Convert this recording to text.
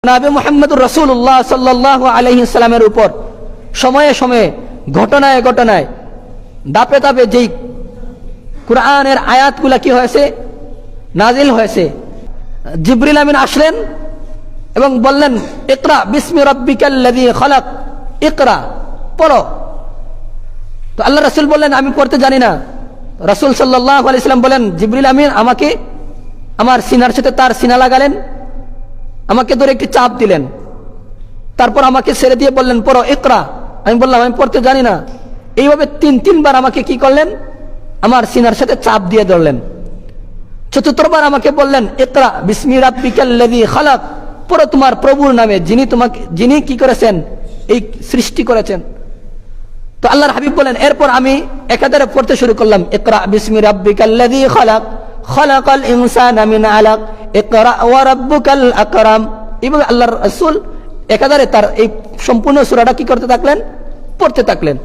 নবী মুহাম্মদুর রাসূলুল্লাহ সাল্লাল্লাহু আলাইহি সাল্লামের উপর সময়ে সময়ে ঘটনায় ঘটনায় ধাপে ধাপে যেই কুরআনের আয়াতগুলা কি হয়েছে, নাজিল হয়েছে। জিবরিল আমিন আসলেন এবং বললেন, ইকরা বিসমি রাব্বিকাল্লাযী খালাক, ইকরা, পড়ো। তো আল্লাহ রাসূল বললেন, আমি পড়তে জানি না। রাসূল সাল্লাল্লাহু আলাইহি সাল্লাম বলেন, জিবরিল আমিন আমাকে আমার সিনার সাথে তার সিনা লাগালেন, আমাকে ধরে একটি চাপ দিলেন, তারপর আমাকে ছেড়ে দিয়ে বললেন, পড়ো, ইকরা। আমি বললাম, আমি পড়তে জানি না। এইভাবে তিনবার আমাকে কি করলেন, আমার সিনার সাথে চাপ দিয়ে ধরলেন। চতুর্থবার আমাকে বললেন, ইকরা বিসমি রাব্বিকাল্লাযী খালাক, পড়ো তোমার প্রভুর নামে, যিনি কি করেছেন, এই সৃষ্টি করেছেন। তো আল্লাহর হাবিব বলেন, এরপর আমি একাধারে পড়তে শুরু করলাম, ইকরা বিসমি রাব্বিকাল্লাযী খালাক, খালাকাল ইনসানা মিন আলাক, ইকরা ওয়া রাব্বুকাল আকরাম। এইভাবে আল্লাহর রাসূল একাধারে তার এই সম্পূর্ণ সূরাটা কি করতে থাকলেন, পড়তে থাকলেন।